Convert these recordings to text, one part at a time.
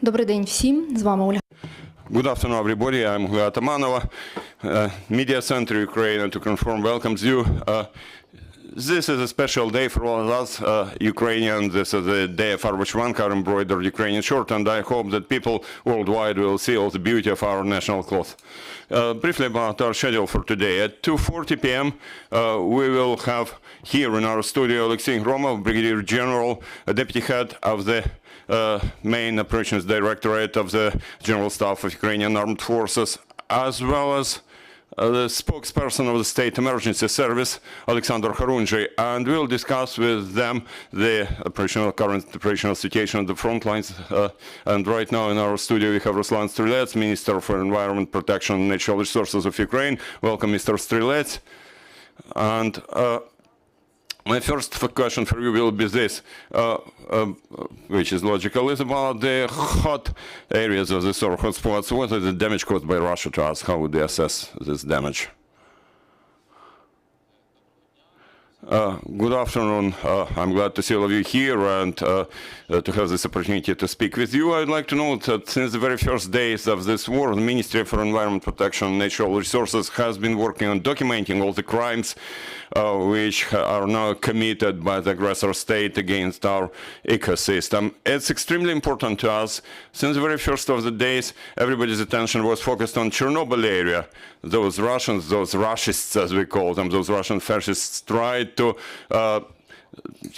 Добрий день всім. З вами Ольга. Good afternoon, everybody. I'm Ольга Atamanova, Media Center Ukraine, and Ukrinform welcomes you. This is a special day for all of us Ukrainians. This is the day of our Vishwanka, our embroidered Ukrainian shirt, and I hope that people worldwide will see all the beauty of our national cloth. Briefly about our schedule for today. At 2:40 p.m. We will have here in our studio Alexei Gromov, Brigadier General, Deputy Head of the main Operations Directorate of the General Staff of Ukrainian Armed Forces, as well as the spokesperson of the State Emergency Service, Alexander Kharunzhy, and we'll discuss with them the current operational situation at the front lines. And right now in our studio we have Ruslan Strelets, Minister for Environment Protection and Natural Resources of Ukraine. Welcome, Mr. Strelets. And my first question for you will be this, which is logical, is about the hot areas of the or hotspots. What is the damage caused by Russia to us? How would they assess this damage? Good afternoon. I'm glad to see all of you here and to have this opportunity to speak with you. I'd like to note that since the very first days of this war, the Ministry for Environment Protection and Natural Resources has been working on documenting all the crimes which are now committed by the aggressor state against our ecosystem. It's extremely important to us. Since the very first of the days, everybody's attention was focused on Chernobyl area. Those Russians, those Rushists as we call them, those Russian fascists tried to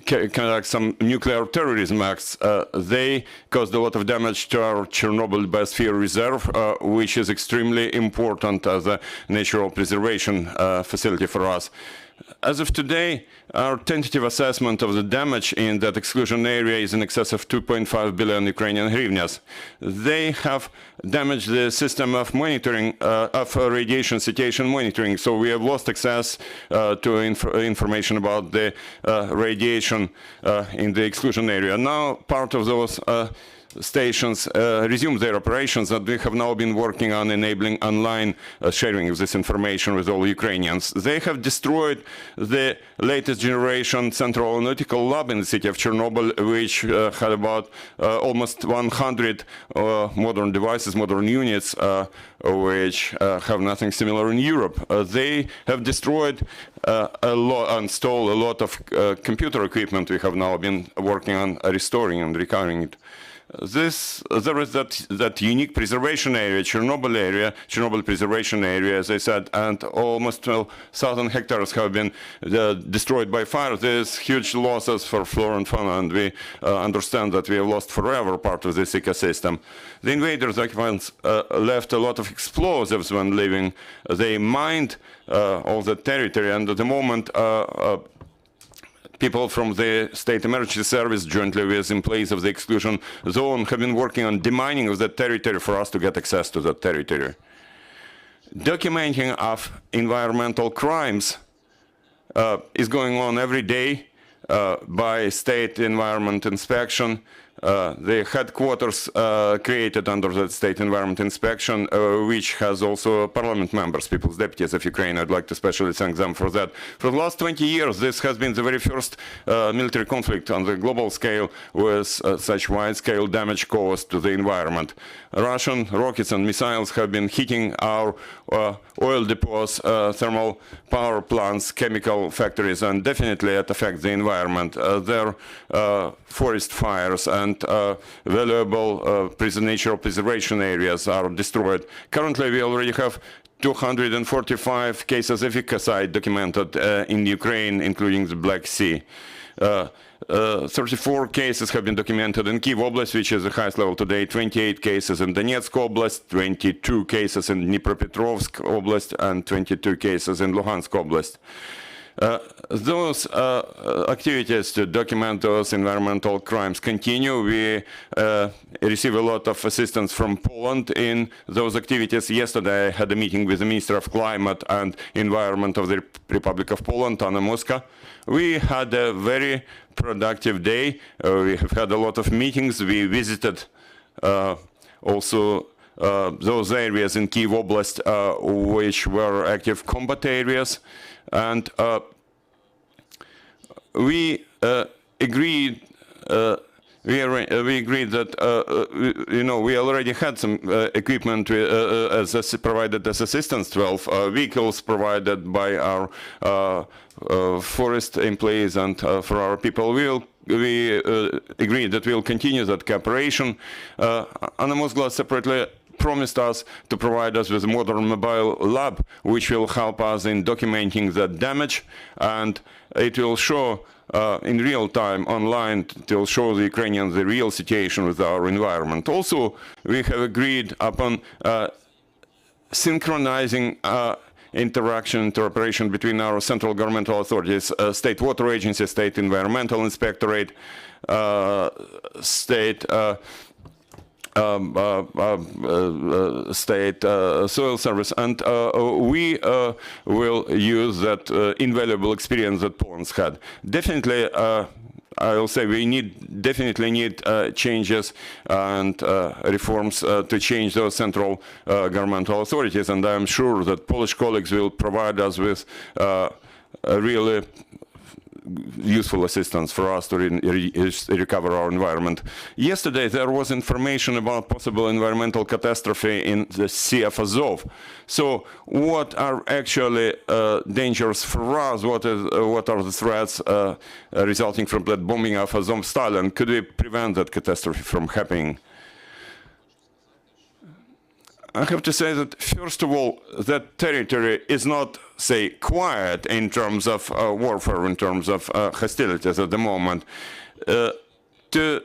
conduct some nuclear terrorism acts. They caused a lot of damage to our Chernobyl biosphere reserve, which is extremely important as a natural preservation facility for us. As of today, our tentative assessment of the damage in that exclusion area is in excess of 2.5 billion Ukrainian hryvnias. They have damaged the system of monitoring, of radiation situation monitoring, so we have lost access to information about the radiation in the exclusion area. Now, part of those stations resume their operations, and we have now been working on enabling online sharing of this information with all Ukrainians. They have destroyed the latest generation central analytical lab in the city of Chernobyl, which had about almost 100 modern devices, modern units, which have nothing similar in Europe. They have destroyed and stole a lot of computer equipment we have now been working on restoring and recovering it. There is that unique preservation area, Chernobyl preservation area, as I said, and almost 12,000 hectares have been destroyed by fire. There's huge losses for flora and fauna, and we understand that we have lost forever part of this ecosystem. The invaders, occupants, left a lot of explosives when leaving. They mined all the territory, and at the moment, people from the State Emergency Service, jointly with employees of the exclusion zone, have been working on demining of that territory for us to get access to that territory. Documenting of environmental crimes is going on every day by State Environment Inspection. The headquarters created under the State Environment Inspection, which has also parliament members, people's deputies of Ukraine. I'd like to especially thank them for that. For the last 20 years, this has been the very first military conflict on the global scale with such wide-scale damage caused to the environment. Russian rockets and missiles have been hitting our oil depots, thermal power plants, chemical factories, and definitely it affects the environment. Their forest fires and valuable natural preservation areas are destroyed. Currently, we already have 245 cases of ecocide documented in Ukraine, including the Black Sea. 34 cases have been documented in Kyiv Oblast, which is the highest level today, 28 cases in Donetsk Oblast, 22 cases in Dnipropetrovsk Oblast, and 22 cases in Luhansk Oblast. Those activities to document those environmental crimes continue. We receive a lot of assistance from Poland in those activities. Yesterday I had a meeting with the Minister of Climate and Environment of the Republic of Poland, Anna Moska. We had a very productive day. We have had a lot of meetings. We visited also those areas in Kyiv Oblast which were active combat areas. And we agreed we agreed that we already had some equipment provided as assistance, 12 vehicles provided by our forest employees and for our people. We agreed that we'll continue that cooperation. Anna Mosgla separately promised us to provide us with a modern mobile lab, which will help us in documenting the damage, and it will show in real time online, it will show the Ukrainians the real situation with our environment. Also, we have agreed upon synchronizing interoperation between our central governmental authorities, State Water Agency, State Environmental Inspectorate, State State Soil Service, and we will use that invaluable experience that Poland's had. Definitely, I will say we definitely need changes and reforms to change those central governmental authorities, and I'm sure that Polish colleagues will provide us with really useful assistance for us to recover our environment. Yesterday there was information about possible environmental catastrophe in the Sea of Azov. So what are actually dangers for us? What are the threats resulting from that bombing of Azovstal, and could we prevent that catastrophe from happening? I have to say that, first of all, that territory is not, say, quiet in terms of warfare, in terms of hostilities at the moment. To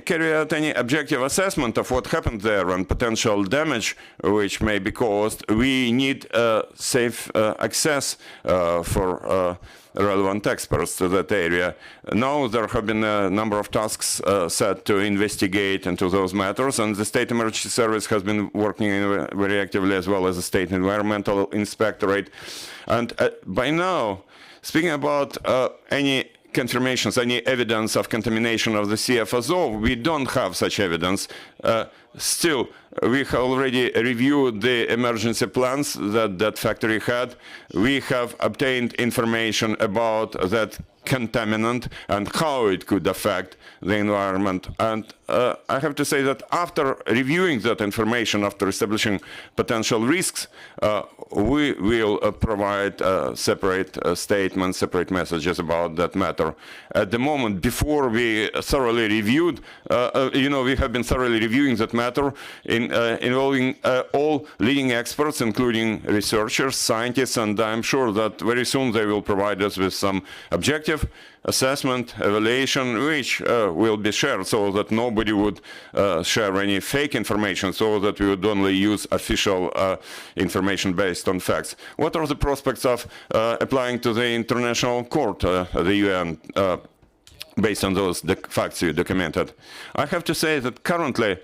carry out any objective assessment of what happened there and potential damage which may be caused, we need safe access for relevant experts to that area. Now there have been a number of tasks set to investigate into those matters, and the State Emergency Service has been working very actively, as well as the State Environmental Inspectorate. And by now, speaking about any confirmations, any evidence of contamination of the Sea of Azov, we don't have such evidence. Still, we have already reviewed the emergency plans that factory had. We have obtained information about that contaminant and how it could affect the environment. And I have to say that after reviewing that information, after establishing potential risks, we will provide separate statements, separate messages about that matter. At the moment, before we thoroughly reviewed, we have been thoroughly reviewing that matter involving all leading experts, including researchers, scientists, and I'm sure that very soon they will provide us with some objective assessment, evaluation, which will be shared so that nobody would share any fake information, so that we would only use official information based on facts. What are the prospects of applying to the International Court, the UN, based on those facts you documented? I have to say that currently,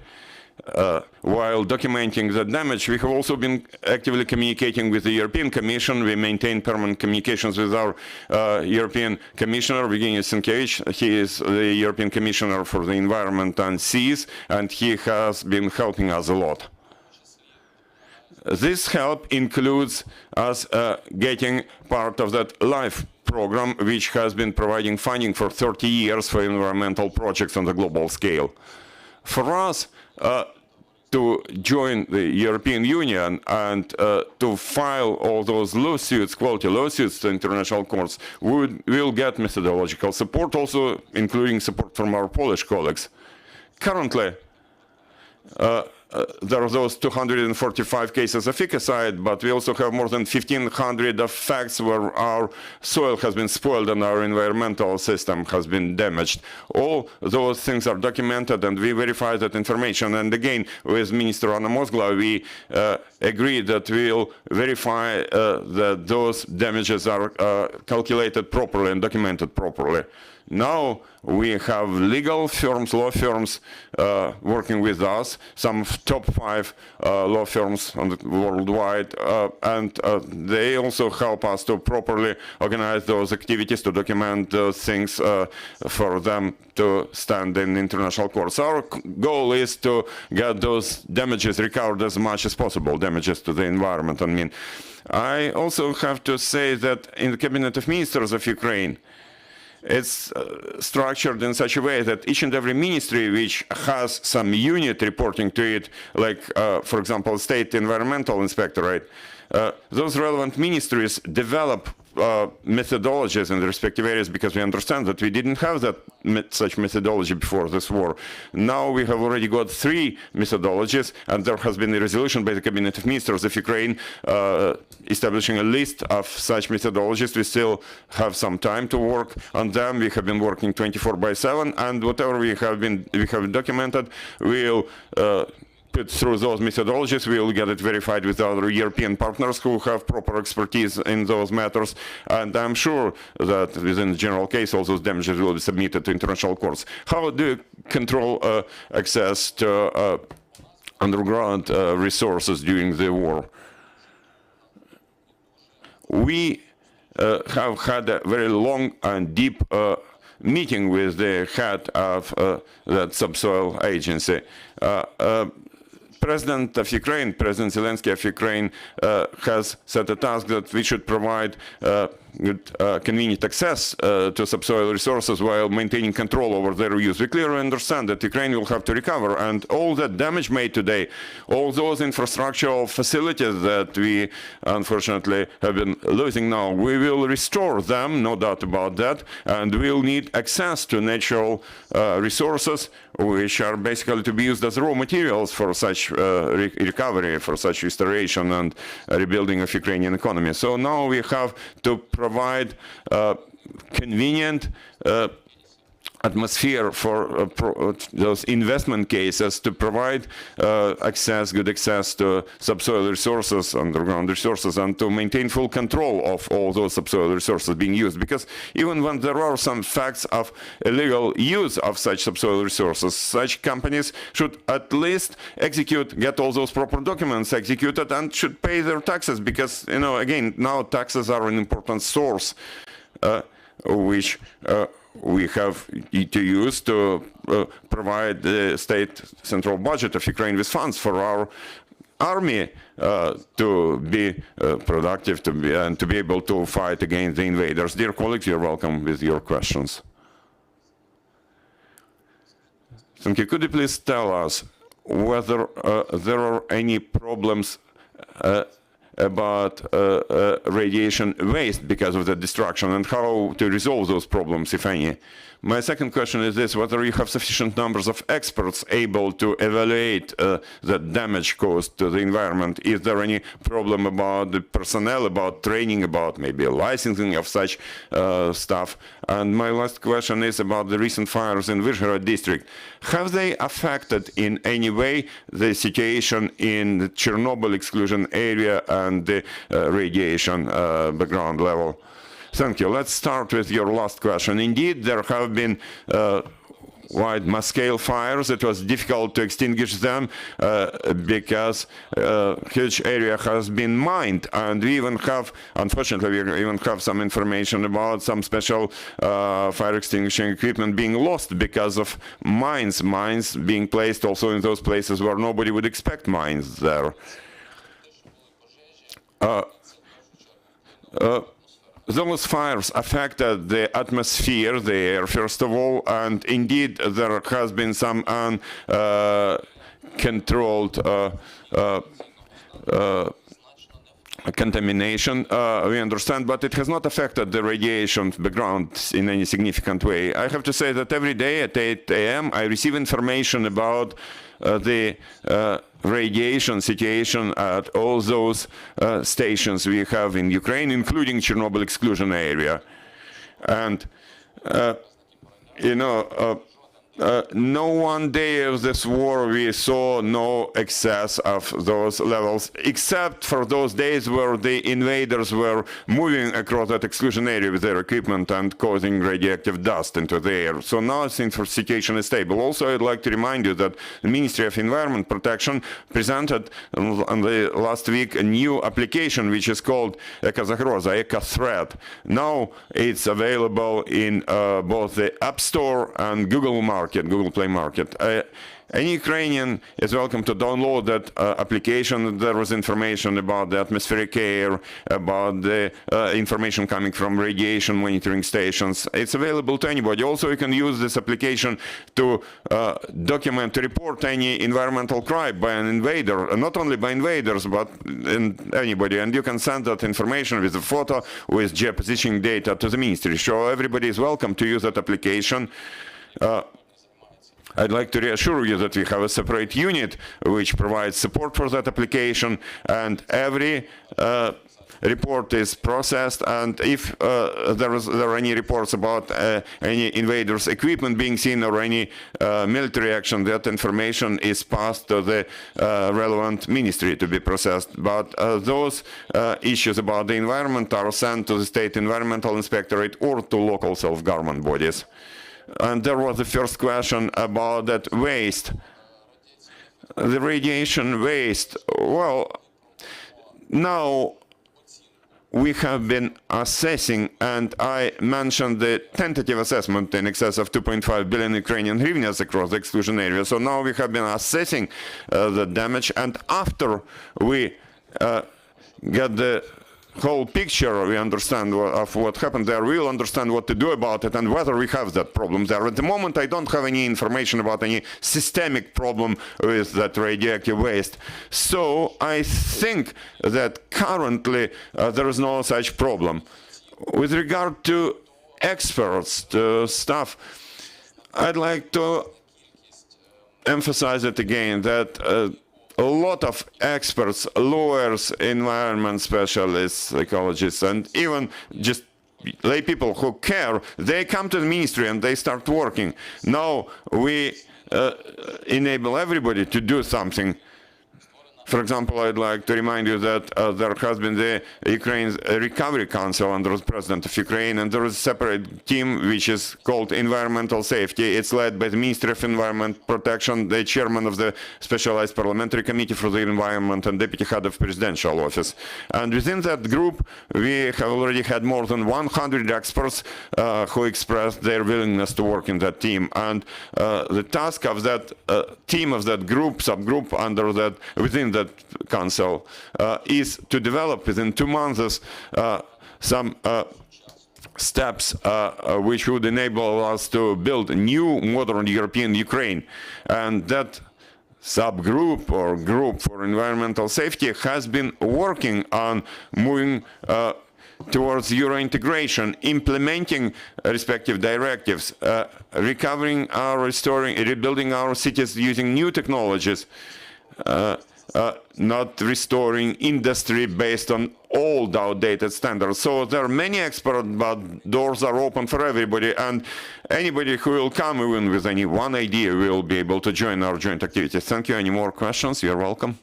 while documenting the damage, we have also been actively communicating with the European Commission. We maintain permanent communications with our European Commissioner, Evgeny Sienkiewicz. He is the European Commissioner for the Environment and Seas, and he has been helping us a lot. This help includes us getting part of that LIFE program, which has been providing funding for 30 years for environmental projects on the global scale. For us, to join the European Union and to file all those lawsuits, quality lawsuits to international courts, we will get methodological support, also including support from our Polish colleagues. Currently, there are those 245 cases of ecocide, but we also have more than 1,500 of facts where our soil has been spoiled and our environmental system has been damaged. All those things are documented, and we verify that information. And again, with Minister Anna Mosgla, we agreed that we will verify that those damages are calculated properly and documented properly. Now we have legal firms, law firms working with us, some top 5 law firms worldwide, and they also help us to properly organize those activities, to document those things for them to stand in international courts. Our goal is to get those damages recovered as much as possible, damages to the environment. I mean, I also have to say that in the Cabinet of Ministers of Ukraine, it's structured in such a way that each and every ministry which has some unit reporting to it, like, for example, State Environmental Inspectorate, those relevant ministries develop methodologies in the respective areas, because we understand that we didn't have such methodology before this war. Now we have already got 3 methodologies, and there has been a resolution by the Cabinet of Ministers of Ukraine establishing a list of such methodologies. We still have some time to work on them. We have been working 24/7, and whatever we have documented, we'll put through those methodologies. We'll get it verified with other European partners who have proper expertise in those matters, and I'm sure that within the general case all those damages will be submitted to international courts. How do you control access to underground resources during the war? We have had a very long and deep meeting with the head of that subsoil agency. President of Ukraine, President Zelensky of Ukraine, has set a task that we should provide convenient access to subsoil resources while maintaining control over their use. We clearly understand that Ukraine will have to recover, and all that damage made today, all those infrastructural facilities that we unfortunately have been losing now, we will restore them, no doubt about that, and we'll need access to natural resources, which are basically to be used as raw materials for such recovery, for such restoration and rebuilding of Ukrainian economy. So now we have to provide convenient atmosphere for those investment cases, to provide good access to subsoil resources, underground resources, and to maintain full control of all those subsoil resources being used. Because even when there are some facts of illegal use of such subsoil resources, such companies should at least get all those proper documents executed, and should pay their taxes, because, again, now taxes are an important source which we have to use to provide the state central budget of Ukraine with funds for our army to be productive, and to be able to fight against the invaders. Dear colleagues, you're welcome with your questions. Thank you. Could you please tell us whether there are any problems about radiation waste because of the destruction, and how to resolve those problems, if any? My second question is this: whether you have sufficient numbers of experts able to evaluate the damage caused to the environment. Is there any problem about the personnel, about training, about maybe licensing of such stuff? And my last question is about the recent fires in Vyshgorod district. Have they affected in any way the situation in the Chernobyl exclusion area and the radiation background level? Thank you. Let's start with your last question. Indeed, there have been wide mass-scale fires. It was difficult to extinguish them because a huge area has been mined, and we even have, unfortunately, we even have some information about some special fire extinguishing equipment being lost because of mines being placed also in those places where nobody would expect mines there. Those fires affected the atmosphere, the air, first of all, and indeed there has been some uncontrolled contamination, we understand, but it has not affected the radiation background in any significant way. I have to say that every day at 8 a.m. I receive information about the radiation situation at all those stations we have in Ukraine, including Chernobyl exclusion area. And, no one day of this war we saw no excess of those levels, except for those days where the invaders were moving across that exclusion area with their equipment and causing radioactive dust into the air. So now since the situation is stable. Also, I'd like to remind you that the Ministry of Environment Protection presented on the last week a new application which is called Eco-Zagroza, Eco-Threat. Now it's available in both the App Store and Google Market. Market, Google Play Market. Any Ukrainian is welcome to download that application. There was information about the atmospheric air, about the information coming from radiation monitoring stations. It's available to anybody. Also, you can use this application to document, to report any environmental crime by an invader, not only by invaders, but anybody. And you can send that information with a photo, with geopositioning data to the ministry. So everybody is welcome to use that application. I'd like to reassure you that we have a separate unit which provides support for that application, and every report is processed, and if there are any reports about any invaders' equipment being seen or any military action, that information is passed to the relevant ministry to be processed. But those issues about the environment are sent to the State Environmental Inspectorate or to local self-government bodies. And there was the first question about that waste, the radiation waste. Well, now we have been assessing, and I mentioned the tentative assessment in excess of 2.5 billion Ukrainian hryvnias across the exclusion area. So now we have been assessing the damage, and after we get the whole picture, we understand of what happened there, we'll understand what to do about it and whether we have that problem there. At the moment, I don't have any information about any systemic problem with that radioactive waste. So I think that currently there is no such problem. With regard to experts, to staff, I'd like to emphasize it again that a lot of experts, lawyers, environment specialists, psychologists, and even just lay people who care, they come to the ministry and they start working. Now we enable everybody to do something. For example, I'd like to remind you that there has been the Ukraine's Recovery Council under the President of Ukraine, and there is a separate team which is called Environmental Safety. It's led by the Ministry of Environment Protection, the chairman of the Specialized Parliamentary Committee for the Environment, and deputy head of Presidential Office. And within that group, we have already had more than 100 experts who expressed their willingness to work in that team. And the task of that team, of that group, subgroup under that, within that council is to develop within 2 months some steps which would enable us to build a new modern European Ukraine. And that subgroup or group for environmental safety has been working on moving towards Euro integration, implementing respective directives, recovering our, restoring, rebuilding our cities using new technologies, not restoring industry based on old, outdated standards. So there are many experts, but doors are open for everybody, and anybody who will come even with any one idea will be able to join our joint activities. Thank you. Any more questions? You're welcome.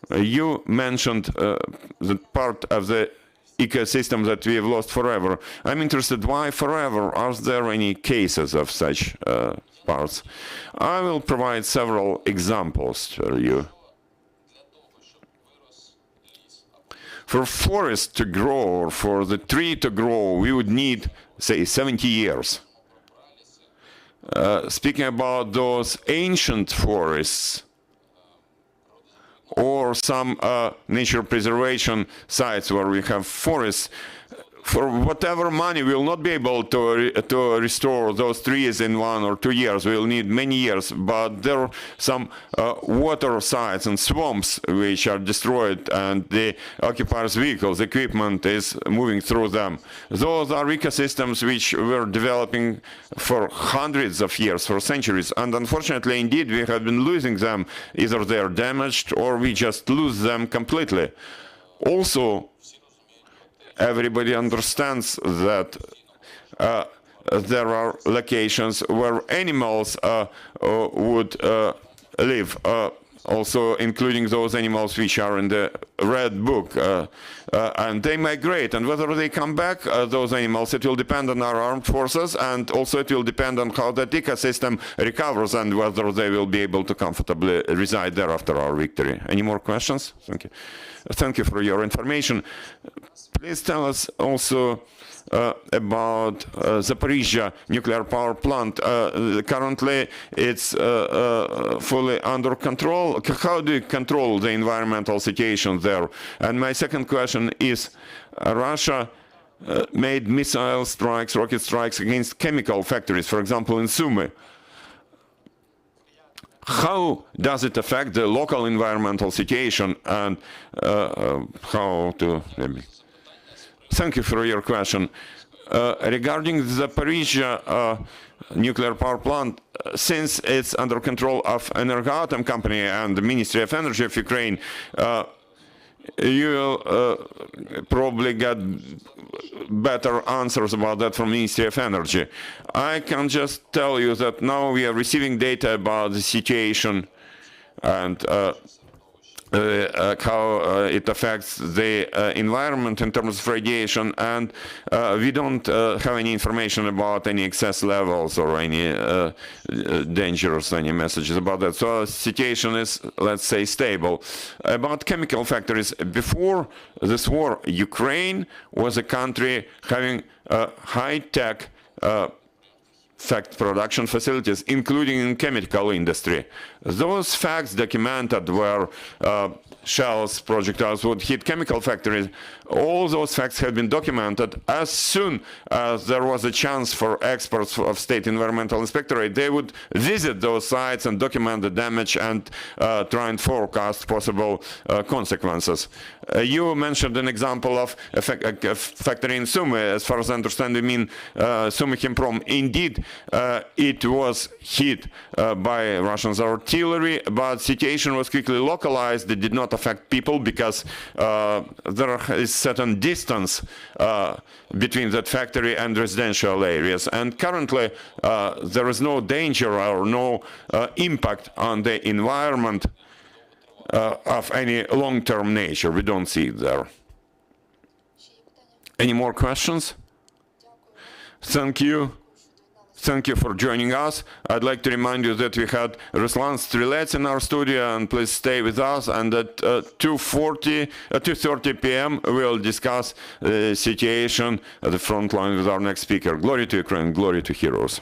You mentioned the part of the ecosystem that we have lost forever. I'm interested, why forever? Are there any cases of such parts? I will provide several examples for you. For forest to grow, or for the tree to grow, we would need, say, 70 years. Speaking about those ancient forests, or some nature preservation sites where we have forests, for whatever money, we will not be able to restore those trees in 1 or 2 years. We will need many years. But there are some water sites and swamps which are destroyed, and the occupiers' vehicles, equipment is moving through them. Those are ecosystems which were developing for hundreds of years, for centuries. And unfortunately, indeed, we have been losing them. Either they are damaged or we just lose them completely. Also, everybody understands that there are locations where animals would live. also including those animals which are in the red book, and they migrate, and whether they come back, those animals, it will depend on our armed forces, and also it will depend on how that ecosystem recovers and whether they will be able to comfortably reside there after our victory. Any more questions? Thank you. Thank you for your information. Please tell us also about Zaporizhzhia nuclear power plant. Currently, it's fully under control. How do you control the environmental situation there? And my second question is, Russia made missile strikes, rocket strikes against chemical factories, for example, in Sumy. How does it affect the local environmental situation, and how to... Thank you for your question. Regarding the Zaporizhzhia nuclear power plant, since it's under control of Energodar company and the Ministry of Energy of Ukraine, you will probably get better answers about that from Ministry of Energy. I can just tell you that now we are receiving data about the situation and how it affects the environment in terms of radiation, and we don't have any information about any excess levels or any dangerous, any messages about that. So the situation is, let's say, stable. About chemical factories, before this war, Ukraine was a country having high-tech production facilities, including in chemical industry. Those facts documented where shells, projectiles would hit chemical factories, all those facts have been documented. As soon as there was a chance for experts of State Environmental Inspectorate, they would visit those sites and document the damage and try and forecast possible consequences. You mentioned an example of a factory in Sumy. As far as I understand, you mean Ukrinform. Indeed, it was hit by Russians' artillery, but situation was quickly localized. It did not affect people because there is certain distance between that factory and residential areas. And currently, there is no danger or no impact on the environment of any long-term nature. We don't see it there. Any more questions? Thank you. Thank you for joining us. I'd like to remind you that we had Ruslan Strelets in our studio, and please stay with us. And at 2:30 p.m. we'll discuss the situation at the front line with our next speaker. Glory to Ukraine, glory to heroes.